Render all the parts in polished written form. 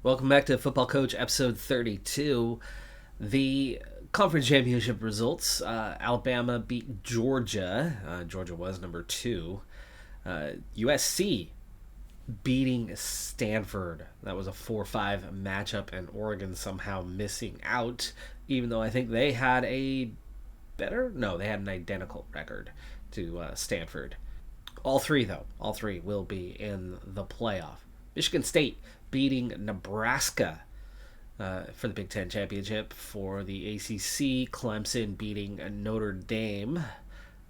Welcome back to Football Coach episode 32. The conference championship results. Alabama beat Georgia. Georgia was number 2. USC beating Stanford. That was a 4-5 matchup, and Oregon somehow missing out, even though I think they had they had an identical record to Stanford. All three will be in the playoff. Michigan State beating Nebraska for the Big Ten Championship. For the ACC, Clemson beating Notre Dame.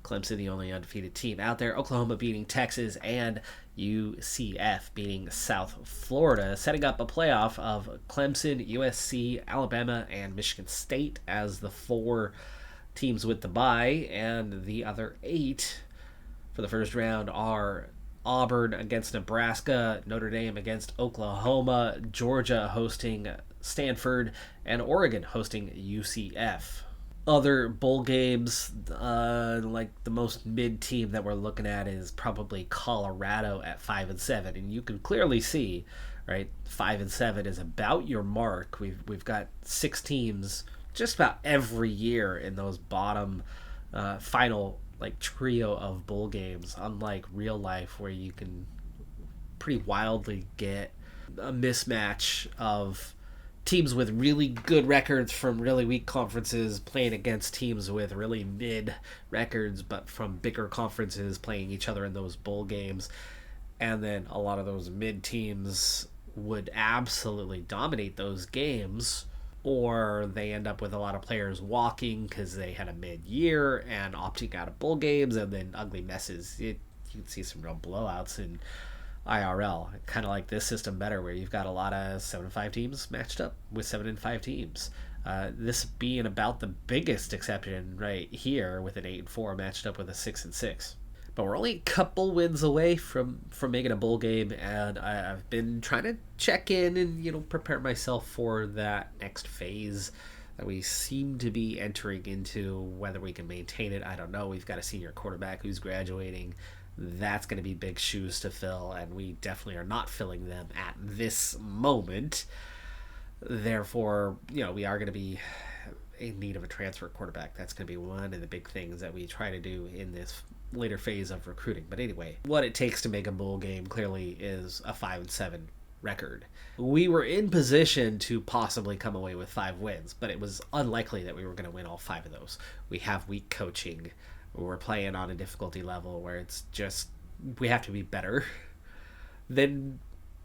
Clemson, the only undefeated team out there. Oklahoma beating Texas, and UCF beating South Florida, setting up a playoff of Clemson, USC, Alabama, and Michigan State as the 4 teams with the bye, and the other 8 for the first round are Auburn against Nebraska, Notre Dame against Oklahoma, Georgia hosting Stanford, and Oregon hosting UCF. Other bowl games, like the most mid team that we're looking at is probably Colorado at 5-7, and you can clearly see, right, 5-7 is about your mark. We've got 6 teams just about every year in those bottom final trio of bowl games, unlike real life where you can pretty wildly get a mismatch of teams with really good records from really weak conferences playing against teams with really mid records but from bigger conferences playing each other in those bowl games. And then a lot of those mid teams would absolutely dominate those games, or they end up with a lot of players walking because they had a mid-year and opting out of bowl games, and then ugly messes. You can see some real blowouts in IRL. Kind of like this system better, where you've got a lot of 7-5 teams matched up with 7-5 teams. This being about the biggest exception right here, with an 8-4 matched up with a 6-6. But we're only a couple wins away from making a bowl game, and I've been trying to check in and prepare myself for that next phase that we seem to be entering into. Whether we can maintain it, I don't know. We've got a senior quarterback who's graduating. That's going to be big shoes to fill, and we definitely are not filling them at this moment. Therefore, we are going to be in need of a transfer quarterback. That's going to be one of the big things that we try to do in this later phase of recruiting. But anyway, what it takes to make a bowl game clearly is a 5-7 record. We were in position to possibly come away with 5 wins, but it was unlikely that we were going to win all 5 of those. We have weak coaching. We're playing on a difficulty level where it's just, we have to be better than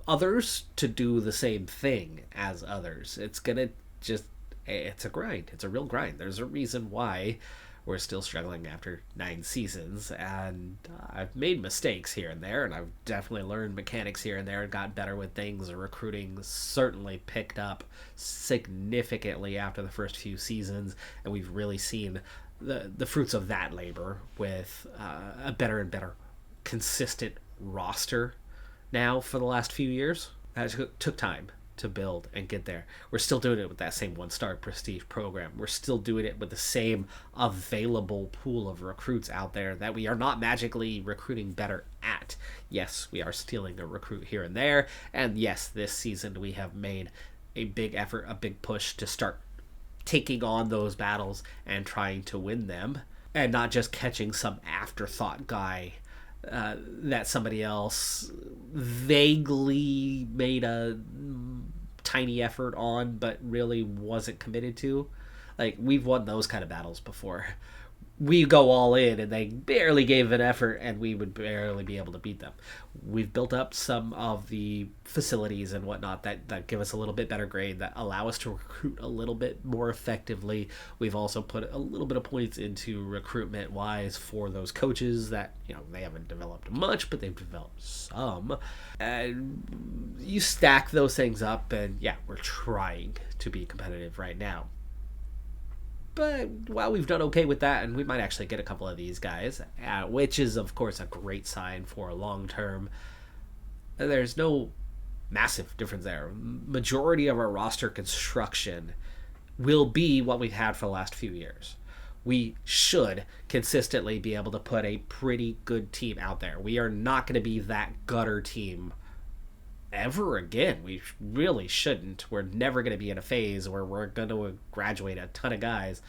others to do the same thing as others. It's a grind. It's a real grind. There's a reason why we're still struggling after 9 seasons, and I've made mistakes here and there, and I've definitely learned mechanics here and there and got better with things. The recruiting certainly picked up significantly after the first few seasons, and we've really seen the fruits of that labor with a better and better consistent roster now for the last few years. That took time to build and get there. We're still doing it with that same 1-star prestige program. We're still doing it with the same available pool of recruits out there that we are not magically recruiting better at. Yes, we are stealing a recruit here and there, and yes, this season we have made a big effort, a big push to start taking on those battles and trying to win them, and not just catching some afterthought guy that somebody else vaguely made a tiny effort on but really wasn't committed to. We've won those kind of battles before. We go all in and they barely gave an effort and we would barely be able to beat them. We've built up some of the facilities and whatnot that give us a little bit better grade, that allow us to recruit a little bit more effectively. We've also put a little bit of points into recruitment wise for those coaches that, they haven't developed much, but they've developed some. And you stack those things up and we're trying to be competitive right now. But while we've done okay with that, and we might actually get a couple of these guys, which is, of course, a great sign for long term, there's no massive difference there. Majority of our roster construction will be what we've had for the last few years. We should consistently be able to put a pretty good team out there. We are not going to be that gutter team ever again. We really shouldn't. We're never going to be in a phase where we're going to graduate a ton of guys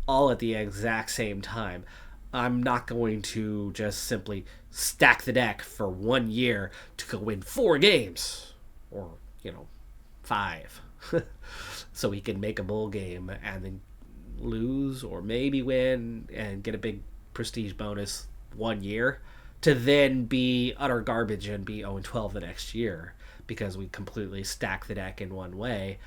all at the exact same time. I'm not going to just simply stack the deck for 1 year to go win 4 games or, 5 so we can make a bowl game and then lose or maybe win and get a big prestige bonus 1 year to then be utter garbage and be 0-12 the next year because we completely stack the deck in one way.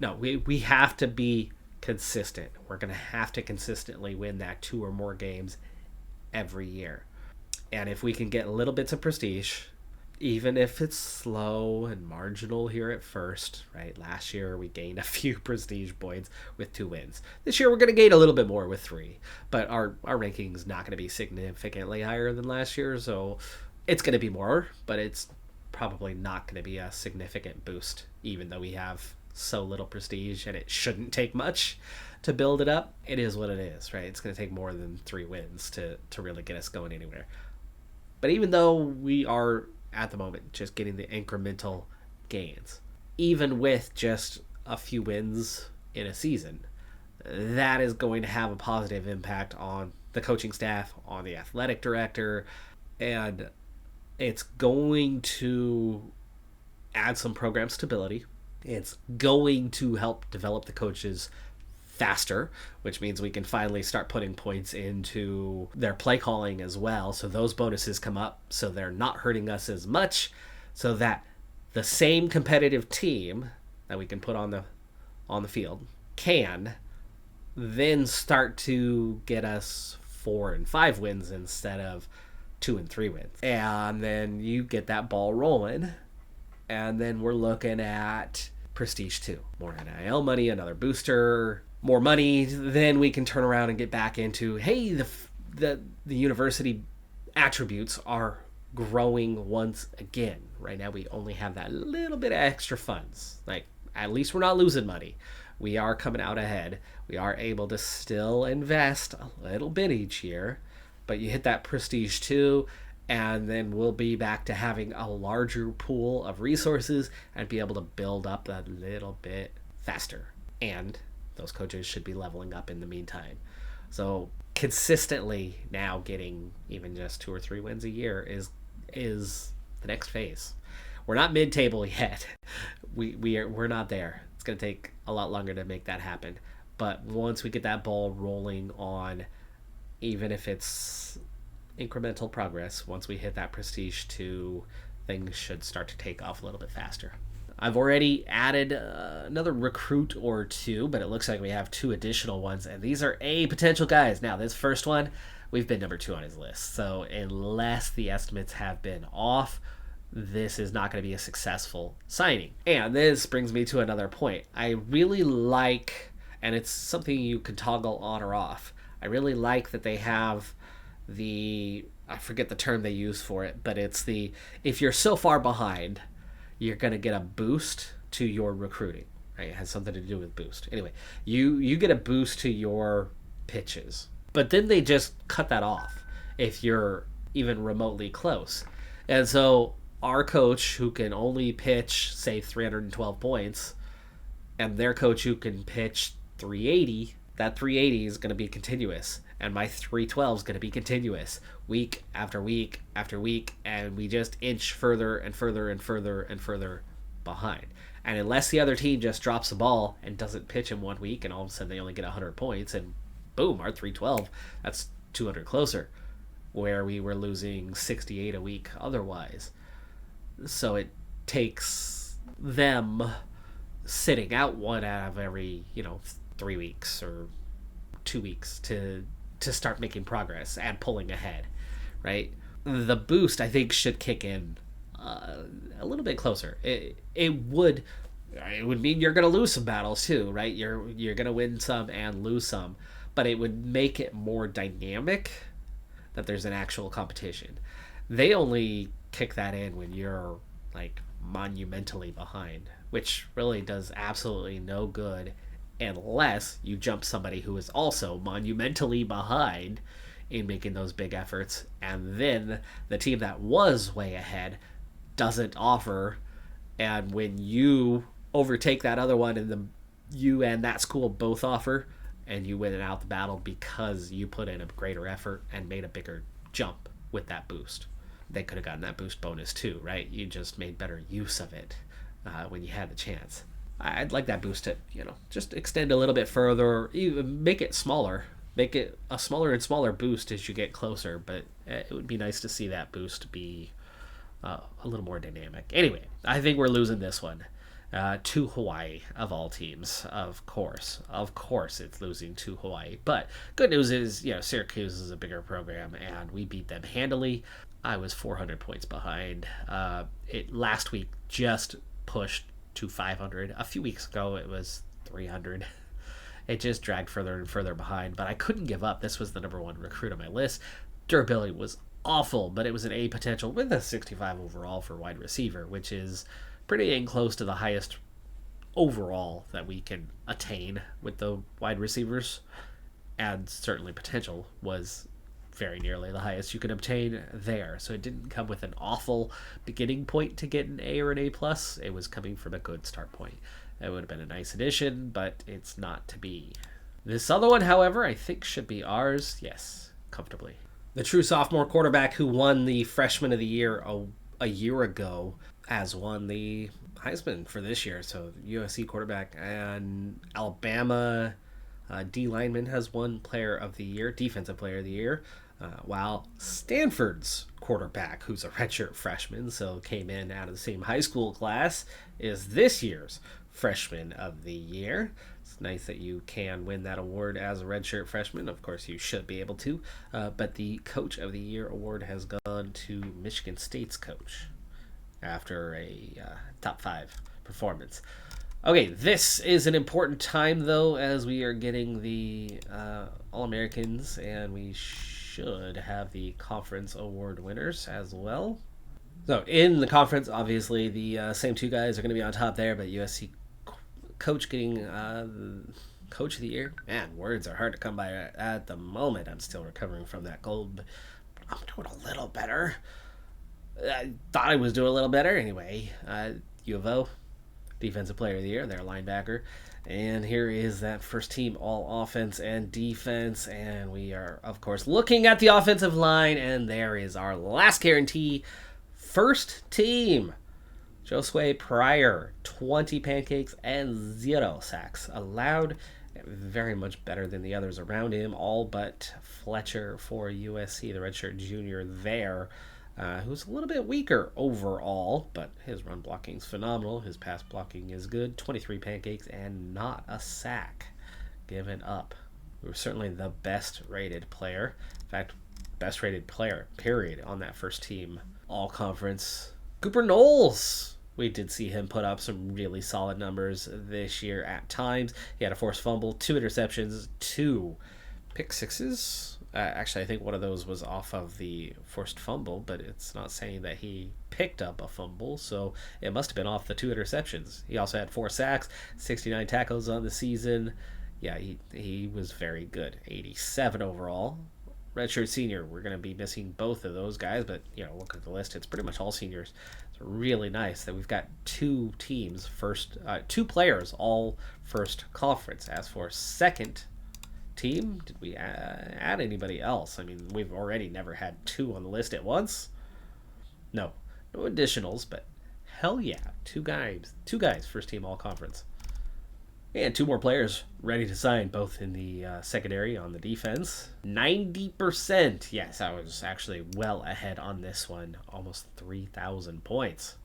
No, we have to be consistent. We're going to have to consistently win that 2 or more games every year. And if we can get little bits of prestige, even if it's slow and marginal here at first, right? Last year we gained a few prestige points with 2 wins. This year we're going to gain a little bit more with 3, but our ranking is not going to be significantly higher than last year, so it's going to be more, but it's probably not going to be a significant boost, even though we have so little prestige and it shouldn't take much to build it up. It is what it is, right? It's going to take more than 3 wins to really get us going anywhere. But even though we are at the moment just getting the incremental gains, even with just a few wins in a season, that is going to have a positive impact on the coaching staff, on the athletic director, and it's going to add some program stability. It's going to help develop the coaches faster, which means we can finally start putting points into their play calling as well. So those bonuses come up so they're not hurting us as much, so that the same competitive team that we can put on the field can then start to get us 4 and 5 wins instead of 2 and 3 wins. And then you get that ball rolling, and then we're looking at prestige 2. More NIL money, another booster, more money. Then we can turn around and get back into, hey, the university attributes are growing once again. Right now we only have that little bit of extra funds. Like, at least we're not losing money. We are coming out ahead. We are able to still invest a little bit each year, but you hit that prestige 2, and then we'll be back to having a larger pool of resources and be able to build up a little bit faster. And those coaches should be leveling up in the meantime. So consistently now getting even just 2 or 3 wins a year is the next phase. We're not mid-table yet. We're not there. It's going to take a lot longer to make that happen. But once we get that ball rolling on, even if it's incremental progress, once we hit that prestige 2, things should start to take off a little bit faster. I've already added another recruit or 2, but it looks like we have 2 additional ones, and these are potential guys. Now, this first one, we've been number 2 on his list, so unless the estimates have been off, this is not going to be a successful signing. And this brings me to another point. I really like, and it's something you can toggle on or off, I really like that they have I forget the term they use for it, but it's if you're so far behind, you're going to get a boost to your recruiting, right? It has something to do with boost. Anyway, you get a boost to your pitches, but then they just cut that off if you're even remotely close. And so our coach who can only pitch, say, 312 points, and their coach who can pitch 380, that 380 is going to be continuous. And my 312 is going to be continuous week after week after week, and we just inch further and further and further and further behind. And unless the other team just drops the ball and doesn't pitch in 1 week, and all of a sudden they only get 100 points, and boom, our 312, that's 200 closer, where we were losing 68 a week otherwise. So it takes them sitting out 1 out of every 3 weeks or 2 weeks to start making progress and pulling ahead, right? The boost, I think, should kick in a little bit closer. It would mean you're going to lose some battles too, right? You're going to win some and lose some, but it would make it more dynamic that there's an actual competition. They only kick that in when you're like monumentally behind, which really does absolutely no good unless you jump somebody who is also monumentally behind in making those big efforts, and then the team that was way ahead doesn't offer And when you overtake that other one and you and that school both offer, and you win out the battle because you put in a greater effort and made a bigger jump with that boost. They could have gotten that boost bonus too, right? You just made better use of it when you had the chance. I'd like that boost to, just extend a little bit further, or even make it smaller. Make it a smaller and smaller boost as you get closer, but it would be nice to see that boost be a little more dynamic. Anyway, I think we're losing this one to Hawaii, of all teams. Of course it's losing to Hawaii. But good news is, Syracuse is a bigger program, and we beat them handily. I was 400 points behind. It last week just pushed to 500. A few weeks ago, it was 300. It just dragged further and further behind, but I couldn't give up. This was the number one recruit on my list. Durability was awful, but it was an A potential with a 65 overall for wide receiver, which is pretty dang close to the highest overall that we can attain with the wide receivers. And certainly potential was very nearly the highest you can obtain there. So it didn't come with an awful beginning point to get an A or an A+. It was coming from a good start point. It would have been a nice addition, but it's not to be. This other one, however, I think should be ours. Yes, comfortably. The true sophomore quarterback who won the Freshman of the Year a year ago has won the Heisman for this year. So USC quarterback, and Alabama D lineman has won Player of the Year, Defensive Player of the Year. While Stanford's quarterback, who's a redshirt freshman, so came in out of the same high school class, is this year's Freshman of the Year. It's nice that you can win that award as a redshirt freshman. Of course, you should be able to. But the Coach of the Year award has gone to Michigan State's coach after a top 5 performance. Okay, this is an important time, though, as we are getting the All-Americans, and we should have the conference award winners as well. So in the conference, obviously, the same two guys are going to be on top there, but USC coach getting Coach of the Year. Man, words are hard to come by at the moment. I'm still recovering from that cold, but I'm doing a little better. I thought I was doing a little better. Anyway, U of O, Defensive Player of the Year, their linebacker. And here is that first team all offense and defense. And we are, of course, looking at the offensive line. And there is our last guarantee. First team, Josue Pryor, 20 pancakes and 0 sacks allowed. Very much better than the others around him, all but Fletcher for USC, the redshirt junior there, who's a little bit weaker overall, but his run blocking is phenomenal. His pass blocking is good. 23 pancakes and not a sack given up. We were certainly the best rated player. In fact, best rated player, period, on that first team all conference. Cooper Knowles. We did see him put up some really solid numbers this year at times. He had a forced fumble, 2 interceptions, 2 pick sixes. Actually, I think one of those was off of the forced fumble, but it's not saying that he picked up a fumble, so it must have been off the 2 interceptions. He also had 4 sacks, 69 tackles on the season. Yeah, he was very good. 87 overall. Redshirt senior, we're going to be missing both of those guys, but look at the list. It's pretty much all seniors. It's really nice that we've got 2 teams first, 2 players all first conference. As for second team, did we add anybody else? I mean, we've already never had 2 on the list at once. No additionals, but hell yeah, 2 guys first team all conference. And 2 more players ready to sign, both in the secondary on the defense. 90%. Yes, I was actually well ahead on this one. Almost 3,000 points.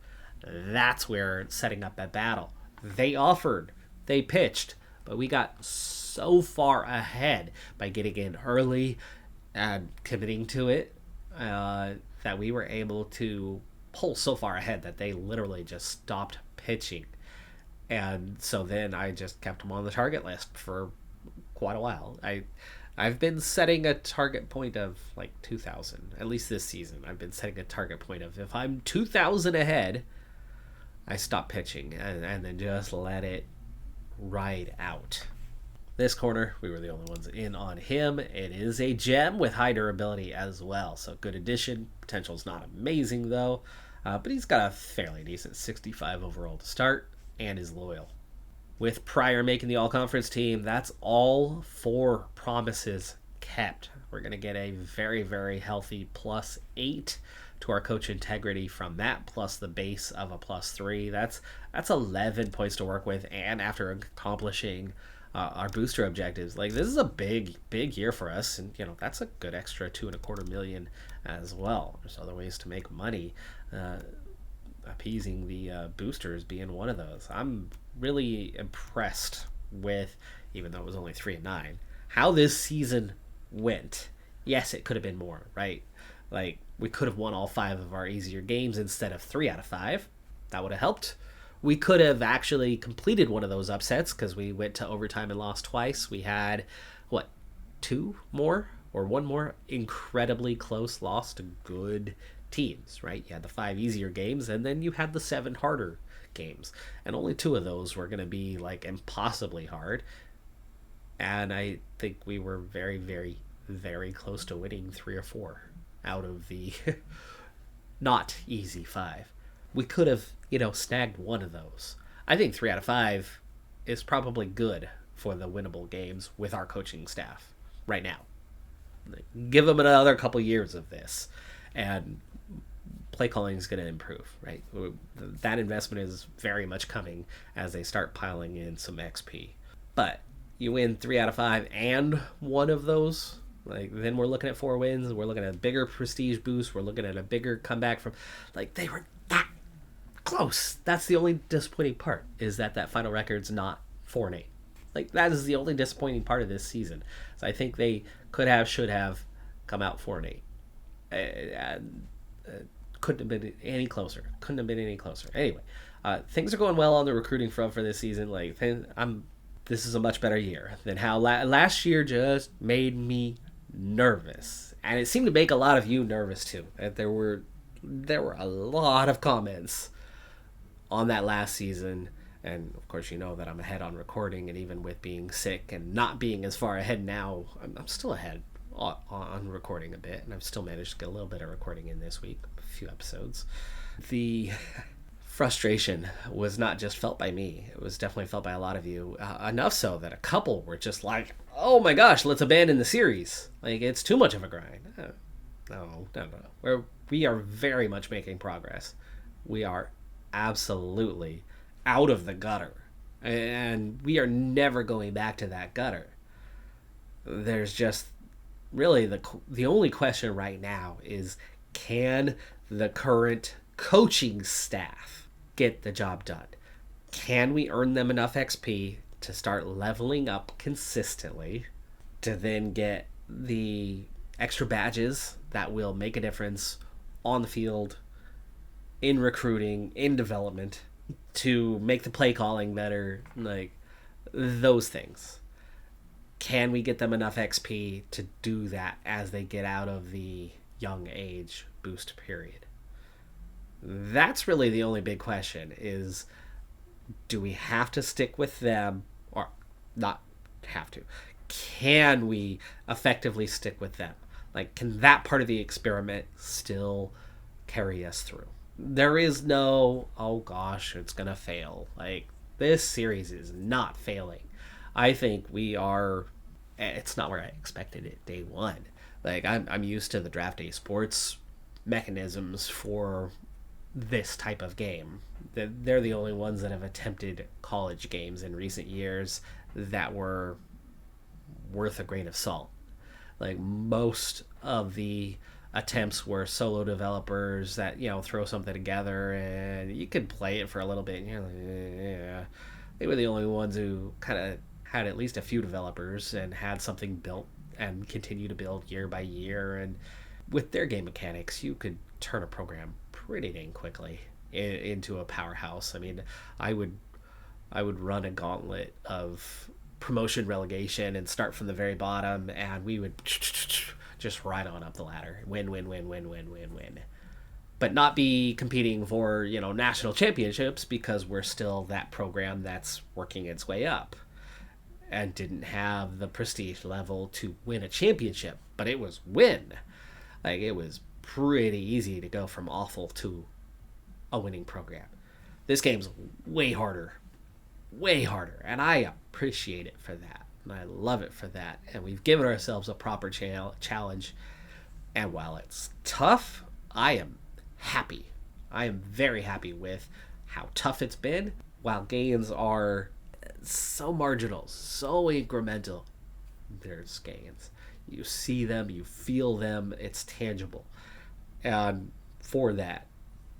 That's where setting up that battle. They offered, they pitched, but we got so far ahead by getting in early and committing to it that we were able to pull so far ahead that they literally just stopped pitching. And so then I just kept them on the target list for quite a while. I've been setting a target point of like 2,000, at least this season. I've been setting a target point of if I'm 2,000 ahead, I stop pitching and then just let it ride out. This corner, we were the only ones in on him. It is a gem with high durability as well. So good addition. Potential's not amazing though. But he's got a fairly decent 65 overall to start and is loyal. With Pryor making the all-conference team, that's all 4 promises kept. We're going to get a very, very healthy +8 to our coach integrity from that, plus the base of a +3. That's 11 points to work with, and after accomplishing our booster objectives, like, this is a big year for us, and that's a good extra $2.25 million as well. There's other ways to make money. Appeasing the boosters being one of those. I'm really impressed with, even though it was only 3-9, how this season went. Yes, it could have been more, right? Like, we could have won all 5 of our easier games instead of 3 out of 5. That would have helped. We could have actually completed one of those upsets because we went to overtime and lost twice. We had, 2 more or 1 more incredibly close loss to good teams, right? You had the 5 easier games, and then you had the 7 harder games, and only 2 of those were going to be like impossibly hard. And I think we were very, very, very close to winning 3 or 4 out of the not easy 5. We could have, snagged one of those. I think 3 out of 5 is probably good for the winnable games with our coaching staff right now. Give them another couple years of this, and play calling is going to improve, right? That investment is very much coming as they start piling in some XP. But you win 3 out of 5 and one of those, then we're looking at 4 wins. We're looking at a bigger prestige boost. We're looking at a bigger comeback from, they were that close. That's the only disappointing part, is that final record's not 4-8. That is the only disappointing part of this season. So I think they should have come out 4-8. Couldn't have been any closer. Anyway, things are going well on the recruiting front for this season. This is a much better year than how last year just made me nervous, and it seemed to make a lot of you nervous too. There were a lot of comments on that last season, and of course that I'm ahead on recording, and even with being sick and not being as far ahead now, I'm still ahead on recording a bit, and I've still managed to get a little bit of recording in this week, a few episodes. The frustration was not just felt by me, it was definitely felt by a lot of you, enough so that a couple were just like, oh my gosh, let's abandon the series, it's too much of a grind. No. We are very much making progress. We are absolutely out of the gutter, and we are never going back to that gutter. There's just really the only question right now is, can the current coaching staff get the job done? Can we earn them enough XP to start leveling up consistently, to then get the extra badges that will make a difference on the field, in recruiting, in development, to make the play calling better, those things? Can we get them enough XP to do that as they get out of the young age boost period? That's really the only big question, is, do we have to stick with them, or not have to? Can we effectively stick with them? Can that part of the experiment still carry us through? There is no, oh gosh, it's going to fail. This series is not failing. I think it's not where I expected it day one. I'm used to the draft day sports mechanisms for this type of game. They're the only ones that have attempted college games in recent years that were worth a grain of salt. Most of the attempts were solo developers that throw something together and you could play it for a little bit, and you're yeah. They were the only ones who kind of had at least a few developers and had something built and continue to build year by year. And with their game mechanics, you could turn a program pretty dang quickly into a powerhouse. I would run a gauntlet of promotion, relegation, and start from the very bottom, and we would just ride on up the ladder, win, but not be competing for national championships, because we're still that program that's working its way up and didn't have the prestige level to win a championship, but it was win. It was pretty easy to go from awful to a winning program. This game's way harder, way harder, and I appreciate it for that. And I love it for that. And we've given ourselves a proper challenge. And while it's tough, I am happy. I am very happy with how tough it's been. While gains are so marginal, so incremental, there's gains. You see them, you feel them, it's tangible. And for that,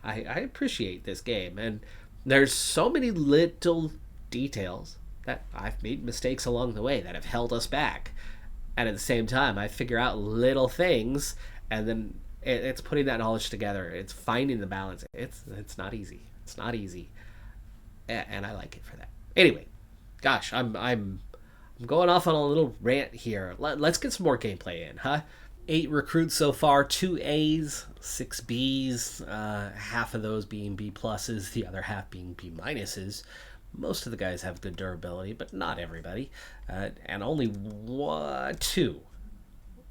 I appreciate this game. And there's so many little details that I've made mistakes along the way that have held us back. And at the same time, I figure out little things, and then it's putting that knowledge together. It's finding the balance. It's not easy. It's not easy, and I like it for that. Anyway, gosh, I'm going off on a little rant here. Let's get some more gameplay in, huh? 8 recruits so far, 2 A's, 6 B's, half of those being B pluses, the other half being B minuses. Most of the guys have good durability, but not everybody. And only two,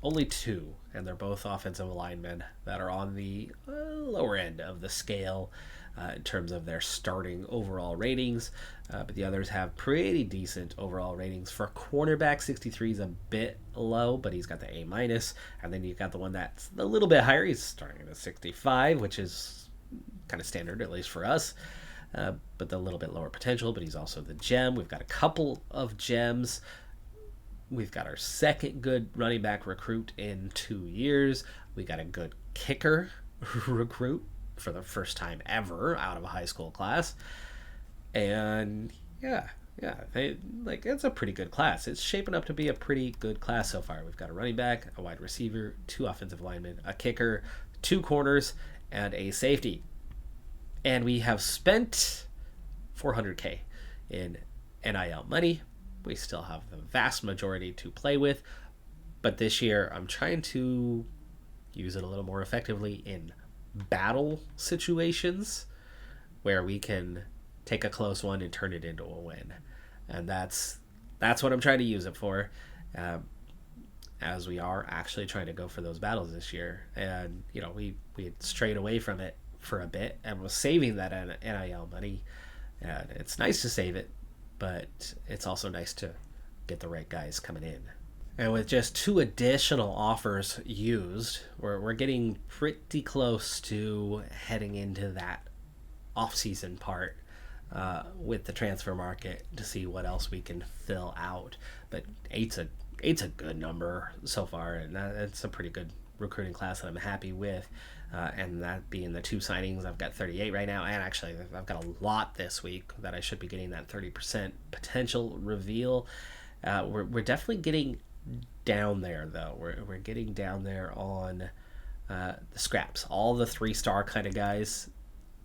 and they're both offensive linemen that are on the lower end of the scale in terms of their starting overall ratings. But the others have pretty decent overall ratings. For cornerback, 63 is a bit low, but he's got the A minus. And then you've got the one that's a little bit higher. He's starting at a 65, which is kind of standard, at least for us. But the little bit lower potential, but he's also the gem. We've got a couple of gems. We've got our second good running back recruit in 2 years. We got a good kicker recruit for the first time ever out of a high school class. And it's a pretty good class. It's shaping up to be a pretty good class so far. We've got a running back, a wide receiver, 2 offensive linemen, a kicker, 2 corners, and a safety. And we have spent $400K in NIL money. We still have the vast majority to play with. But this year, I'm trying to use it a little more effectively in battle situations where we can take a close one and turn it into a win. And that's what I'm trying to use it for, as we are actually trying to go for those battles this year. And, we had strayed away from it for a bit and was saving that NIL money. And it's nice to save it, but it's also nice to get the right guys coming in. And with just 2 additional offers used, we're getting pretty close to heading into that off-season part with the transfer market to see what else we can fill out. But eight's a good number so far, and that's a pretty good recruiting class that I'm happy with. And that being the 2 signings, I've got 38 right now, and actually I've got a lot this week that I should be getting that 30% potential reveal. We're definitely getting down there, though. We're getting down there on the scraps. All the 3-star kind of guys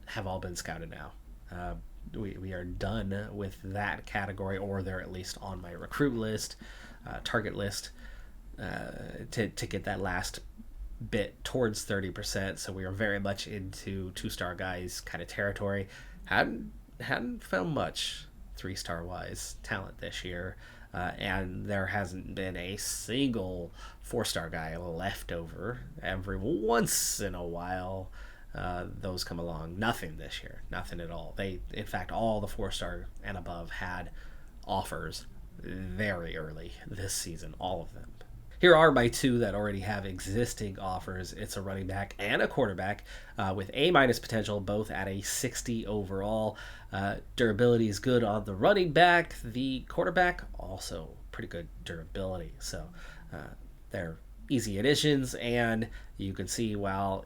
have all been scouted now. We are done with that category, or they're at least on my recruit list, target list, to get that last bit towards 30%. So we are very much into 2-star guys kind of territory. Hadn't found much 3-star wise talent this year, and there hasn't been a single 4-star guy left over. Every once in a while those come along. Nothing this year, nothing at all. In fact, all the 4-star and above had offers very early this season, all of them. Here are my 2 that already have existing offers. It's a running back and a quarterback with A- potential, both at a 60 overall. Durability is good on the running back. The quarterback, also pretty good durability. So they're easy additions, and you can see,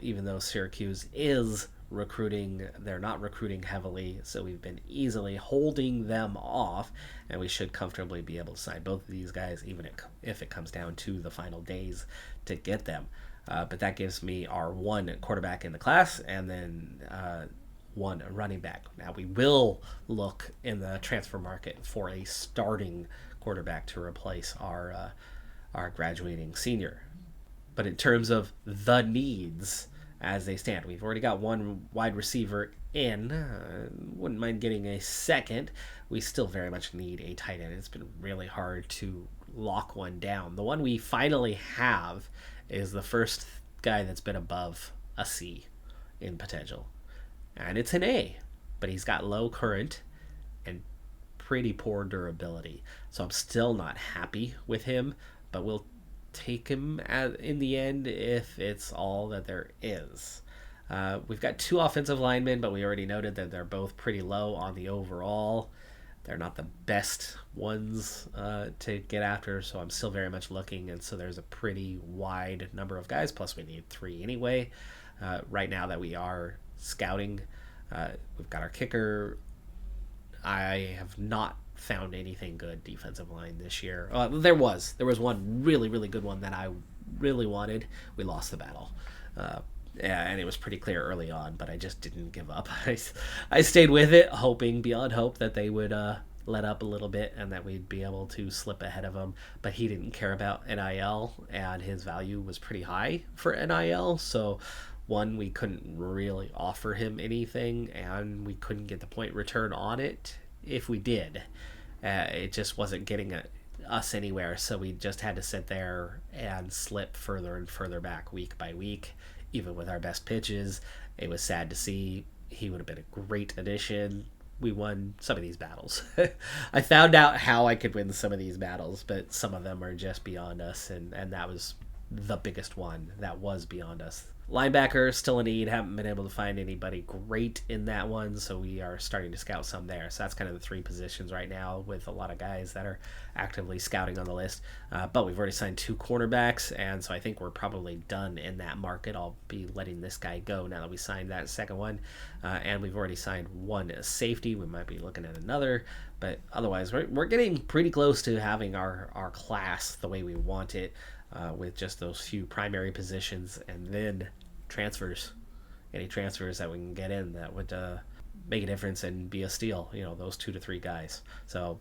even though Syracuse is recruiting, they're not recruiting heavily, so we've been easily holding them off, and we should comfortably be able to sign both of these guys, even if it comes down to the final days to get them. But that gives me our 1 quarterback in the class, and then 1 running back. Now we will look in the transfer market for a starting quarterback to replace our graduating senior. But in terms of the needs as they stand, we've already got 1 wide receiver in. Wouldn't mind getting a second. We still very much need a tight end. It's been really hard to lock one down. The one we finally have is the first guy that's been above a C in potential, and it's an A, but he's got low current and pretty poor durability. So I'm still not happy with him, but we'll take him in the end if it's all that there is. We've got 2 offensive linemen, but we already noted that they're both pretty low on the overall. They're not the best ones to get after, so I'm still very much looking, and so there's a pretty wide number of guys, plus we need 3 anyway. Right now that we are scouting, we've got our kicker. I have not found anything good defensive line this year. There was one really, really good one that I really wanted. We lost the battle. Yeah, and it was pretty clear early on, but I just didn't give up. I stayed with it, hoping beyond hope that they would let up a little bit and that we'd be able to slip ahead of them. But he didn't care about NIL, and his value was pretty high for NIL. So, one, we couldn't really offer him anything, and we couldn't get the point return on it if we did. It just wasn't getting us anywhere, so we just had to sit there and slip further and further back week by week. Even with our best pitches, it was sad to see. He would have been a great addition. We won some of these battles. I found out how I could win some of these battles, but some of them are just beyond us, and that was the biggest one that was beyond us. Linebacker, still a need. Haven't been able to find anybody great in that one, so we are starting to scout some there. So that's kind of the 3 positions right now, with a lot of guys that are actively scouting on the list. But we've already signed 2 cornerbacks, and so I think we're probably done in that market. I'll be letting this guy go now that we signed that second one. And we've already signed 1 safety. We might be looking at another, but otherwise we're getting pretty close to having our class the way we want it. With just those few primary positions, and then transfers, any transfers that we can get in that would make a difference and be a steal, those 2 to 3 guys. So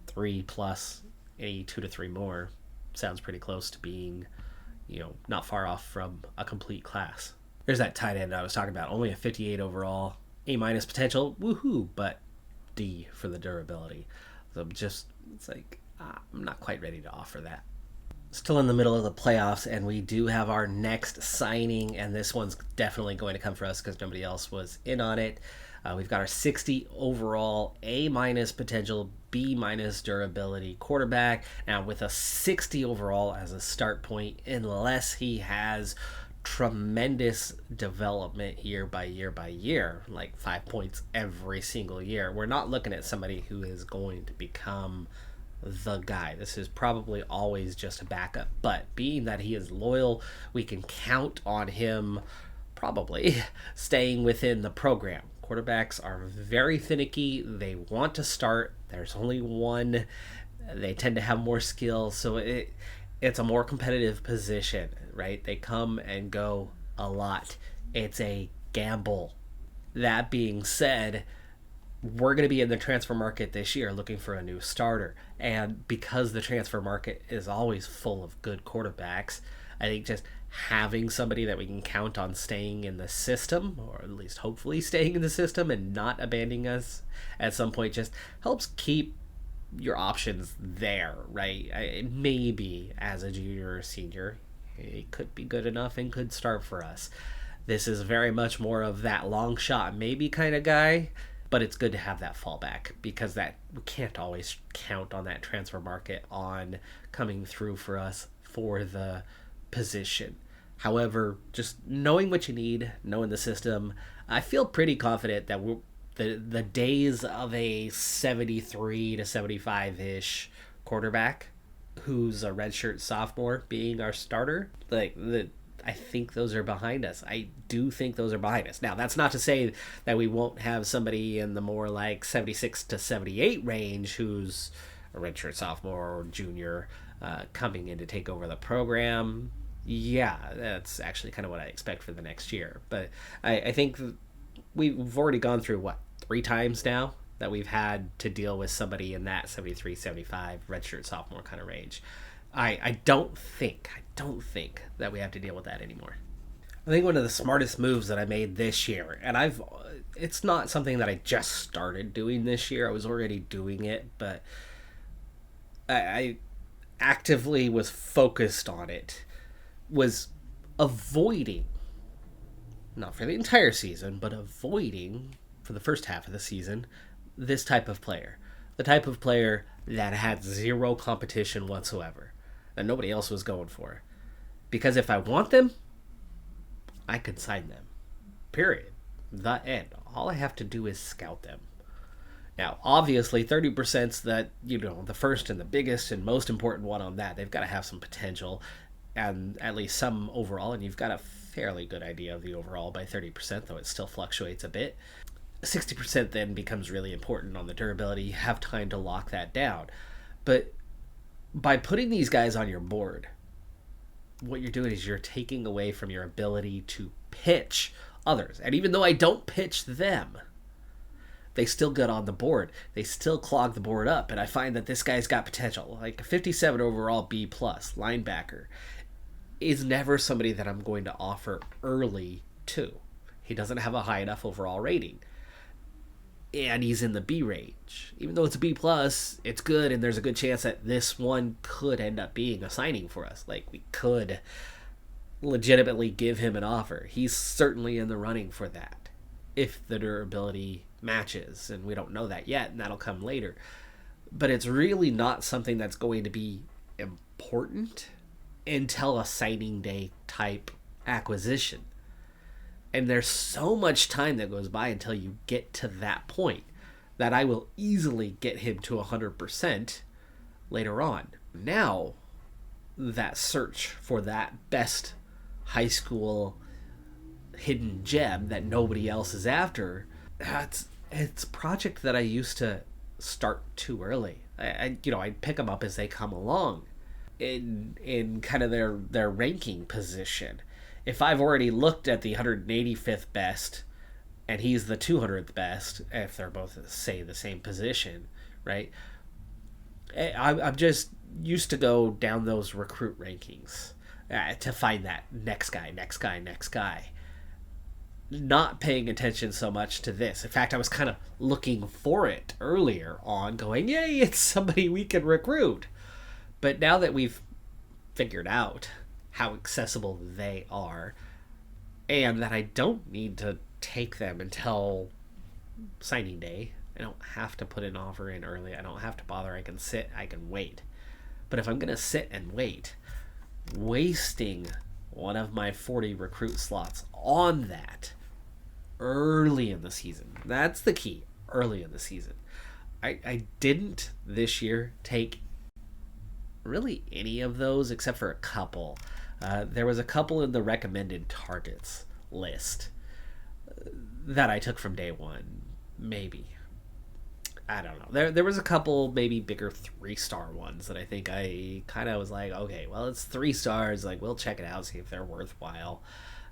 3 plus any 2 to 3 more sounds pretty close to being, not far off from a complete class. There's that tight end I was talking about, only a 58 overall, A- potential, woohoo, but D for the durability. So it's like, I'm not quite ready to offer that. Still in the middle of the playoffs, and we do have our next signing, and this one's definitely going to come for us because nobody else was in on it. We've got our 60 overall, A- potential, B- durability quarterback. Now with a 60 overall as a start point, unless he has tremendous development year by year, like 5 points every single year, we're not looking at somebody who is going to become the guy. This is probably always just a backup, but being that he is loyal, we can count on him probably staying within the program. Quarterbacks are very finicky. They want to start. There's only one. They tend to have more skill, so it's a more competitive position, right? They come and go a lot. It's a gamble. That being said, we're going to be in the transfer market this year looking for a new starter. And because the transfer market is always full of good quarterbacks, I think just having somebody that we can count on staying in the system, or at least hopefully staying in the system and not abandoning us at some point, just helps keep your options there, right? Maybe as a junior or senior, he could be good enough and could start for us. This is very much more of that long shot maybe kind of guy. But it's good to have that fallback because that we can't always count on that transfer market on coming through for us for the position. However, just knowing what you need, knowing the system, I feel pretty confident that the days of a 73 to 75-ish quarterback who's a redshirt sophomore being our starter, I think those are behind us. I do think those are behind us. Now, that's not to say that we won't have somebody in the more like 76 to 78 range who's a redshirt sophomore or junior coming in to take over the program. Yeah, that's actually kind of what I expect for the next year. But I think we've already gone through, 3 times now that we've had to deal with somebody in that 73, 75 redshirt sophomore kind of range. I don't think that we have to deal with that anymore. I think one of the smartest moves that I made this year, and it's not something that I just started doing this year. I was already doing it, but I actively was focused on it, was avoiding not for the entire season, but avoiding, for the first half of the season, this type of player. The type of player that had zero competition whatsoever, that nobody else was going for. Because if I want them, I can sign them. Period. The end. All I have to do is scout them. Now, obviously, 30%'s that, the first and the biggest and most important one on that. They've got to have some potential and at least some overall, and you've got a fairly good idea of the overall by 30%, though it still fluctuates a bit. 60% then becomes really important on the durability. You have time to lock that down. But by putting these guys on your board, what you're doing is you're taking away from your ability to pitch others. And even though I don't pitch them, they still get on the board. They still clog the board up. And I find that this guy's got potential. Like a 57 overall B plus linebacker is never somebody that I'm going to offer early to. He doesn't have a high enough overall rating. And he's in the B range. Even though it's a B plus, it's good, and there's a good chance that this one could end up being a signing for us. Like, we could legitimately give him an offer. He's certainly in the running for that, if the durability matches, and we don't know that yet, and that'll come later. But it's really not something that's going to be important until a signing day type acquisition. And there's so much time that goes by until you get to that point that I will easily get him to 100% later on. Now, that search for that best high school hidden gem that nobody else is after, it's a project that I used to start too early. I'd pick them up as they come along in kind of their ranking position. If I've already looked at the 185th best and he's the 200th best, if they're both, say, the same position, right? I'm just used to go down those recruit rankings to find that next guy. Not paying attention so much to this. In fact, I was kind of looking for it earlier on, going, yay, it's somebody we can recruit. But now that we've figured out how accessible they are, and that I don't need to take them until signing day. I don't have to put an offer in early. I don't have to bother. I can sit. I can wait. But if I'm going to sit and wait, wasting one of my 40 recruit slots on that early in the season. That's the key. Early in the season. I didn't this year take really any of those except for a couple. There was a couple in the recommended targets list that I took from day one, maybe. I don't know. There was a couple maybe bigger 3-star ones that I think I kind of was like, okay, well, it's 3 stars. Like, we'll check it out, see if they're worthwhile.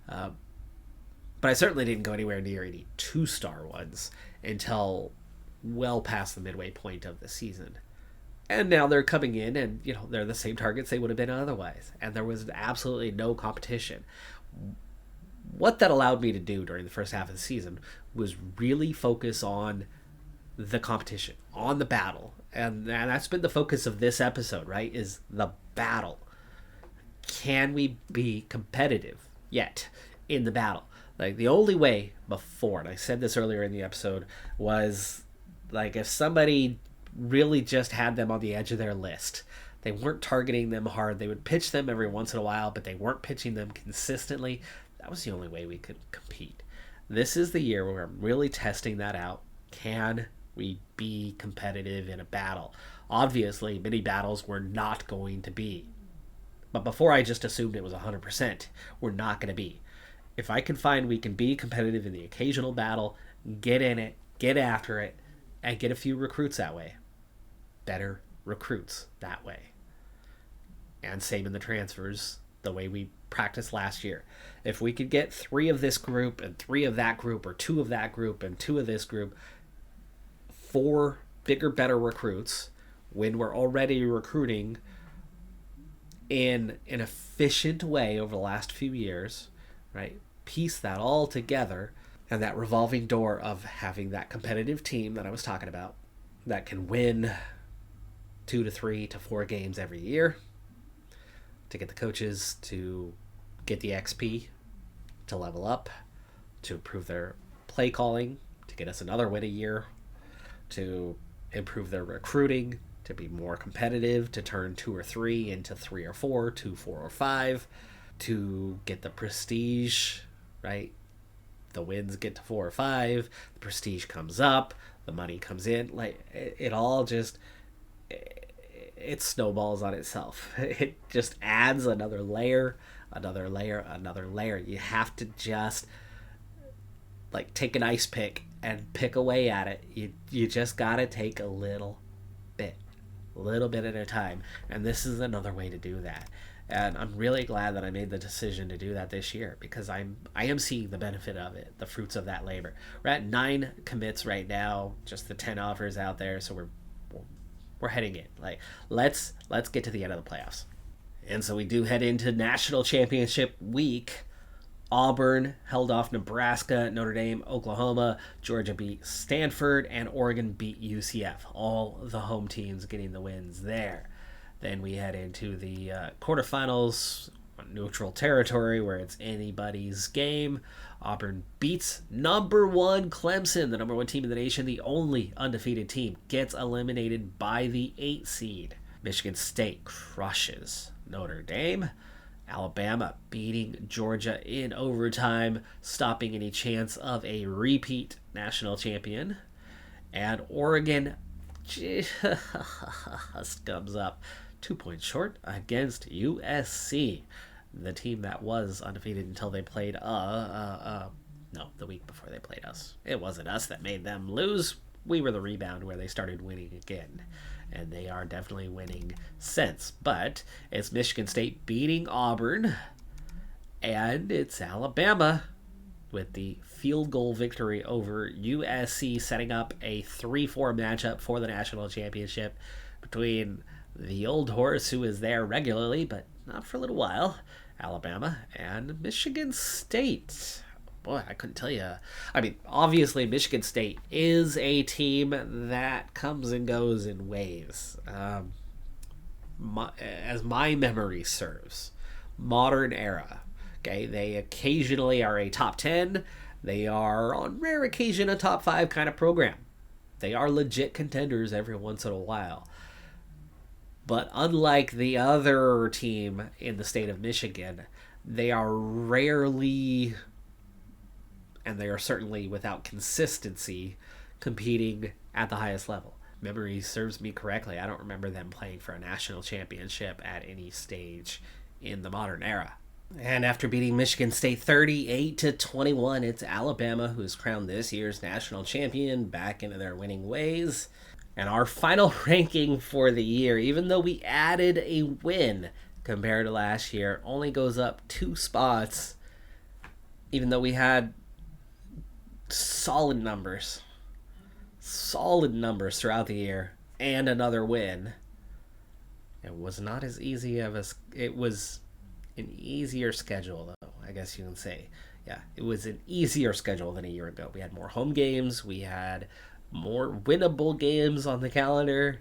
But I certainly didn't go anywhere near any 2-star ones until well past the midway point of the season. And now they're coming in and, they're the same targets they would have been otherwise. And there was absolutely no competition. What that allowed me to do during the first half of the season was really focus on the competition, on the battle. And that's been the focus of this episode, right? Is the battle. Can we be competitive yet in the battle? Like, the only way before, and I said this earlier in the episode, was like if somebody really just had them on the edge of their list. They weren't targeting them hard. They would pitch them every once in a while, but they weren't pitching them consistently. That was the only way we could compete. This is the year where I'm really testing that out. Can we be competitive in a battle? Obviously, many battles we're not going to be. But before I just assumed it was 100%, we're not going to be. If I can find we can be competitive in the occasional battle, get in it, get after it, and get a few recruits that way. Better recruits that way. And same in the transfers, the way we practiced last year. If we could get 3 of this group and 3 of that group, or 2 of that group and 2 of this group, 4 bigger, better recruits, when we're already recruiting in an efficient way over the last few years, right? Piece that all together, and that revolving door of having that competitive team that I was talking about that can win 2 to 3 to 4 games every year, to get the coaches to get the XP, to level up, to improve their play calling, to get us another win a year, to improve their recruiting, to be more competitive, to turn 2 or 3 into 3 or 4, 2, 4 or 5, to get the prestige, right? The wins get to 4 or 5, the prestige comes up, the money comes in. Like, it all just, it snowballs on itself. It just adds another layer, another layer, another layer. You have to just like take an ice pick and pick away at it. You just gotta take a little bit at a time, and this is another way to do that. And I'm really glad that I made the decision to do that this year, because I am seeing the benefit of it, the fruits of that labor. We're at 9 commits right now, just the 10 offers out there, so we're heading in. Like, let's get to the end of the playoffs. And so we do head into national championship week. Auburn held off Nebraska, Notre Dame, Oklahoma, Georgia beat Stanford, and Oregon beat UCF. All the home teams getting the wins there. Then we head into the quarterfinals, neutral territory where it's anybody's game. Auburn beats number 1 Clemson, the number 1 team in the nation, the only undefeated team, gets eliminated by the 8 seed. Michigan State crushes Notre Dame. Alabama beating Georgia in overtime, stopping any chance of a repeat national champion. And Oregon comes up 2 points short against USC, the team that was undefeated until they played the week before they played us. It wasn't us that made them lose. We were the rebound where they started winning again. And they are definitely winning since. But it's Michigan State beating Auburn, and it's Alabama with the field goal victory over USC, setting up a 3-4 matchup for the national championship between the old horse, who is there regularly but not for a little while, Alabama, and Michigan State. Boy, I couldn't tell you. I mean, obviously, Michigan State is a team that comes and goes in waves. As my memory serves, modern era. Okay, they occasionally are a top 10. They are, on rare occasion, a top 5 kind of program. They are legit contenders every once in a while. But unlike the other team in the state of Michigan, they are rarely, and they are certainly without consistency, competing at the highest level. Memory serves me correctly, I don't remember them playing for a national championship at any stage in the modern era. And after beating Michigan State 38-21, it's Alabama who is crowned this year's national champion, back into their winning ways. And our final ranking for the year, even though we added a win compared to last year, only goes up 2 spots, even though we had solid numbers throughout the year and another win. It was not as easy it was an easier schedule, though, I guess you can say. Yeah, it was an easier schedule than a year ago. We had more home games, we had more winnable games on the calendar.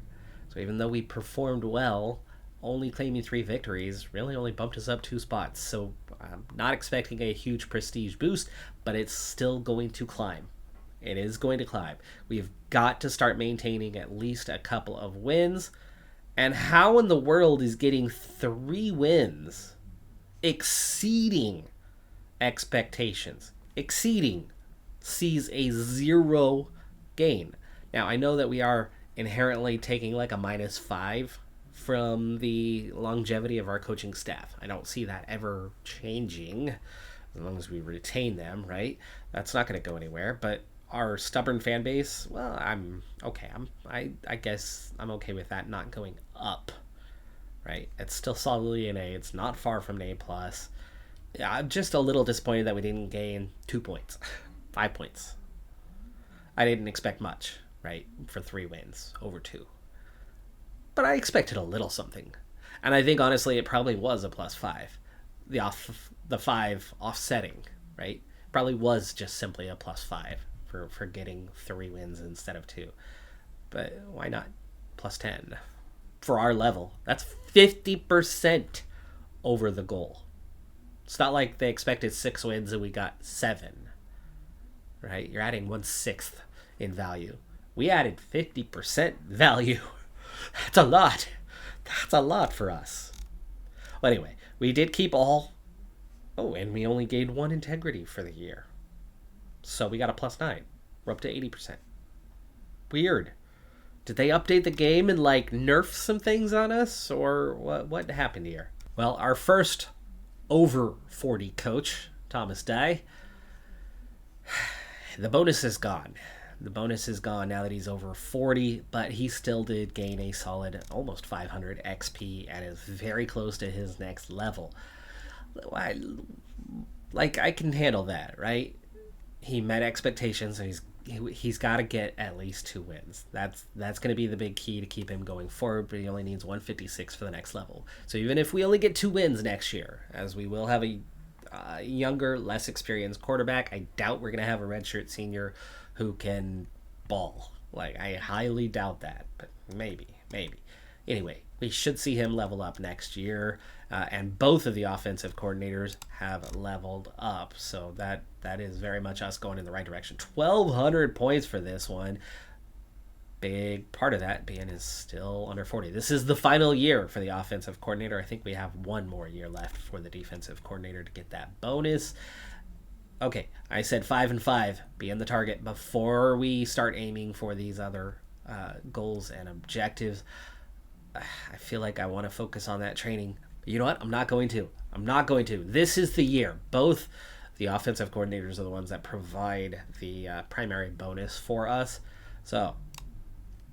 So even though we performed well, only claiming 3 victories really only bumped us up 2 spots. So I'm not expecting a huge prestige boost, but it's still going to climb. It is going to climb. We've got to start maintaining at least a couple of wins. And how in the world is getting 3 wins exceeding expectations, sees a 0 gain? Now, I know that we are inherently taking like a -5 from the longevity of our coaching staff. I don't see that ever changing as long as we retain them, right? That's not going to go anywhere. But our stubborn fan base, well, I'm okay. I guess I'm okay with that not going up, right? It's still solidly an A. It's not far from an A+. Yeah, I'm just a little disappointed that we didn't gain 2 points, 5 points. I didn't expect much, right, for 3 wins over 2. But I expected a little something. And I think, honestly, it probably was a +5. The 5 offsetting, right? Probably was just simply a +5 for getting 3 wins instead of 2. But why not +10? For our level, that's 50% over the goal. It's not like they expected 6 wins and we got 7. right? You're adding 1/6 in value. We added 50% value. That's a lot. That's a lot for us. Well, anyway, we did keep all. Oh, and we only gained 1 integrity for the year. So we got a +9. We're up to 80%. Weird. Did they update the game and like nerf some things on us, or what happened here? Well, our first over 40 coach, Thomas Dye, the bonus is gone. The bonus is gone now that he's over 40, but he still did gain a solid almost 500 XP and is very close to his next level. I can handle that, right? He met expectations, and he's got to get at least 2 wins. That's going to be the big key to keep him going forward, but he only needs 156 for the next level. So even if we only get 2 wins next year, as we will have a younger, less experienced quarterback, I doubt we're going to have a redshirt senior who can ball. I highly doubt that, but maybe. Anyway, we should see him level up next year, and both of the offensive coordinators have leveled up, so that is very much us going in the right direction. 1,200 points for this one. Big part of that being is still under 40. This is the final year for the offensive coordinator. I think we have 1 more year left for the defensive coordinator to get that bonus. Okay, I said 5 and 5 being the target before we start aiming for these other goals and objectives. I feel like I want to focus on that training. But you know what? I'm not going to. This is the year. Both the offensive coordinators are the ones that provide the primary bonus for us. So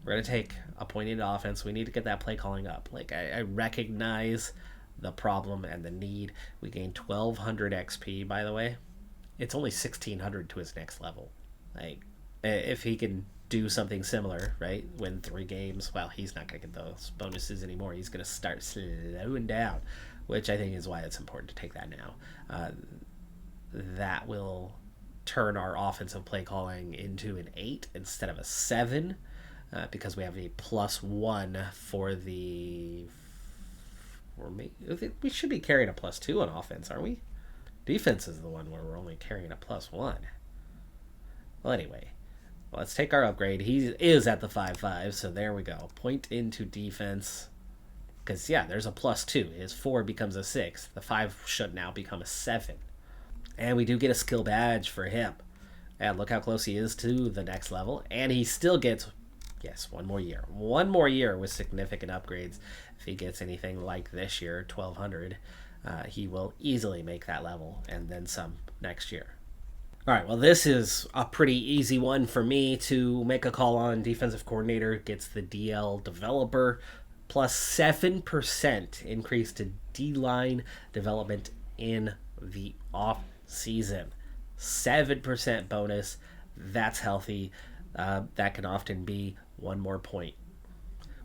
we're going to take a pointed offense. We need to get that play calling up. I recognize the problem and the need. We gained 1,200 XP, by the way. It's only 1,600 to his next level. If he can do something similar, right? Win 3 games. Well, he's not going to get those bonuses anymore. He's going to start slowing down, which I think is why it's important to take that now. That will turn our offensive play calling into an 8 instead of a 7, because we have a +1 for the. We should be carrying a +2 on offense, aren't we? Defense is the one where we're only carrying a +1. Well, anyway. Let's take our upgrade. He is at the 5-5, so there we go. Point into defense. Because, yeah, there's a +2. His 4 becomes a 6. The 5 should now become a 7. And we do get a skill badge for him. And look how close he is to the next level. And he still gets, yes, 1 more year. 1 more year with significant upgrades. If he gets anything like this year, 1,200, he will easily make that level and then some next year. All right, well, this is a pretty easy one for me to make a call on. Defensive coordinator gets the DL developer plus 7% increase to D-line development in the off season. 7% bonus. That's healthy. That can often be 1 more point.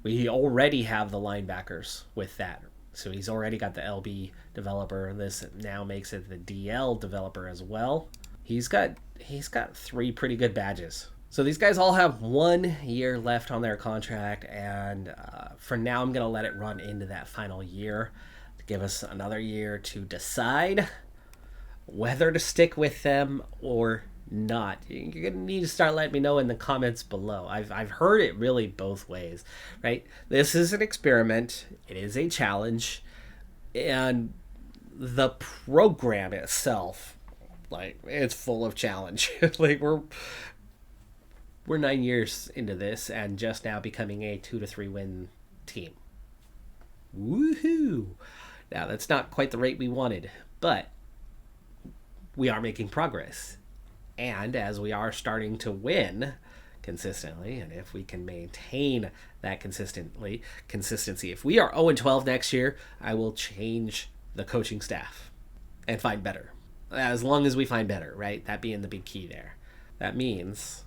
We already have the linebackers with that. So he's already got the LB developer. This now makes it the DL developer as well. He's got 3 pretty good badges. So these guys all have 1 year left on their contract, and for now I'm going to let it run into that final year to give us another year to decide whether to stick with them or not. You're going to need to start letting me know in the comments below. I've heard it really both ways, right? This is an experiment. It is a challenge, and the program itself, it's full of challenge. We're 9 years into this and just now becoming a 2 to 3 win team. Woohoo! Now that's not quite the rate we wanted, but we are making progress. And as we are starting to win consistently, and if we can maintain that consistency, if we are 0-12 next year, I will change the coaching staff and find better. As long as we find better, right? That being the big key there. That means,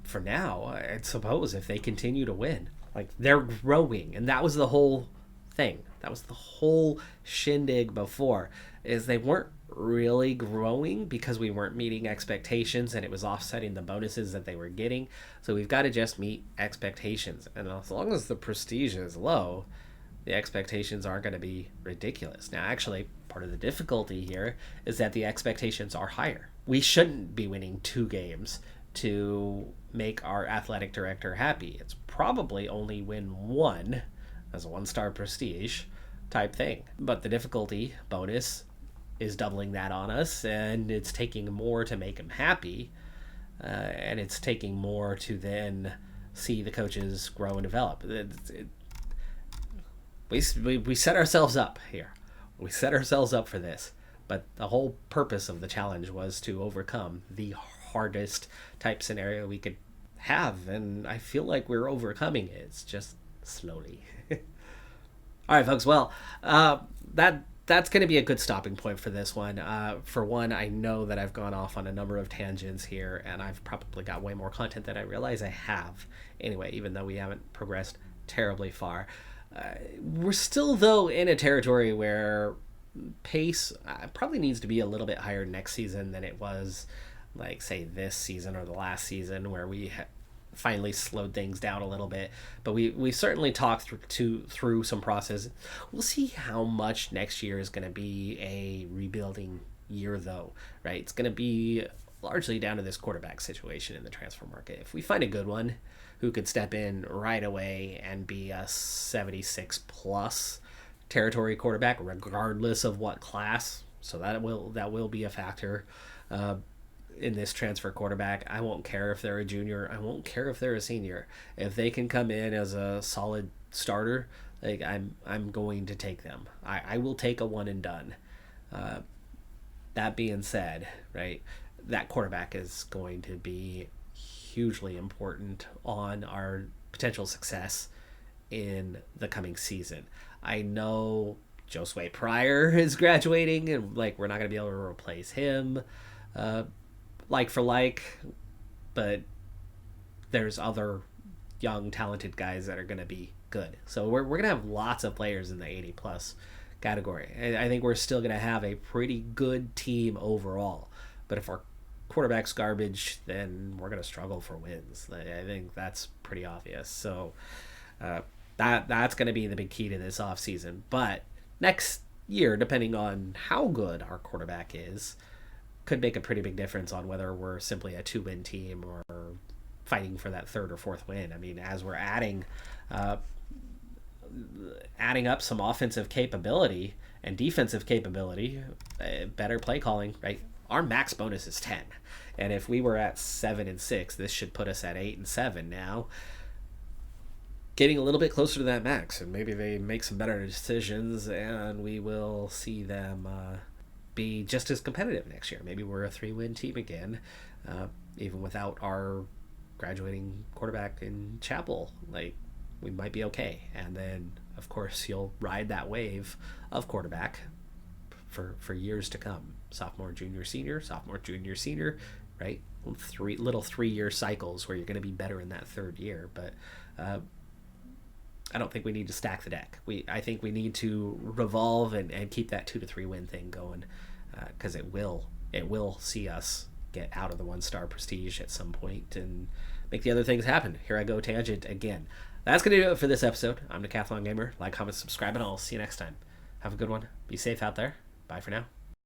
for now, I suppose if they continue to win, they're growing. And that was the whole thing. That was the whole shindig before, is they weren't really growing because we weren't meeting expectations and it was offsetting the bonuses that they were getting. So we've got to just meet expectations. And as long as the prestige is low, the expectations aren't going to be ridiculous. Now, actually, part of the difficulty here is that the expectations are higher. we shouldn't be winning 2 games to make our athletic director happy. It's probably only win 1 as a 1-star prestige type thing. But the difficulty bonus is doubling that on us, and it's taking more to make him happy, and it's taking more to then see the coaches grow and develop. We set ourselves up here. We set ourselves up for this. But the whole purpose of the challenge was to overcome the hardest type scenario we could have. And I feel like we're overcoming it. It's just slowly. All right, folks. Well, that's going to be a good stopping point for this one. For one, I know that I've gone off on a number of tangents here, and I've probably got way more content than I realize I have. Anyway, even though we haven't progressed terribly far. We're still, though, in a territory where pace probably needs to be a little bit higher next season than it was, like, say, this season or the last season, where we finally slowed things down a little bit. But we certainly talked through some process. We'll see how much next year is going to be a rebuilding year, though, right? It's going to be largely down to this quarterback situation in the transfer market. If we find a good one who could step in right away and be a 76 plus territory quarterback, regardless of what class, so that will be a factor in this transfer quarterback. I won't care if they're a junior. I won't care if they're a senior. If they can come in as a solid starter, like I'm going to take them. I will take a one and done. That being said, right, that quarterback is going to be hugely important on our potential success in the coming season. I know Josue Pryor is graduating, and like we're not going to be able to replace him like for like, but there's other young talented guys that are going to be good. So we're going to have lots of players in the 80 plus category. I think we're still going to have a pretty good team overall. But if our quarterback's garbage, then we're going to struggle for wins. I think that's pretty obvious. So that's going to be the big key to this offseason. But next year, depending on how good our quarterback is, could make a pretty big difference on whether we're simply a 2-win team or fighting for that 3rd or 4th win. I mean, as we're adding up some offensive capability and defensive capability, better play calling, right? Our max bonus is 10. And if we were at 7-6, this should put us at 8-7 now. Getting a little bit closer to that max, and maybe they make some better decisions, and we will see them be just as competitive next year. Maybe we're a 3-win team again, even without our graduating quarterback in Chapel. Like, we might be okay. And then, of course, you'll ride that wave of quarterback for years to come. Sophomore, junior, senior, right? 3-year cycles where you're going to be better in that 3rd year. But I don't think we need to stack the deck. I think we need to revolve and keep that 2 to 3 win thing going, because it will see us get out of the 1-star prestige at some point and make the other things happen. Here I go tangent again. That's going to do it for this episode. I'm Decathlon Gamer. Like, comment, subscribe, and I'll see you next time. Have a good one. Be safe out there. Bye for now.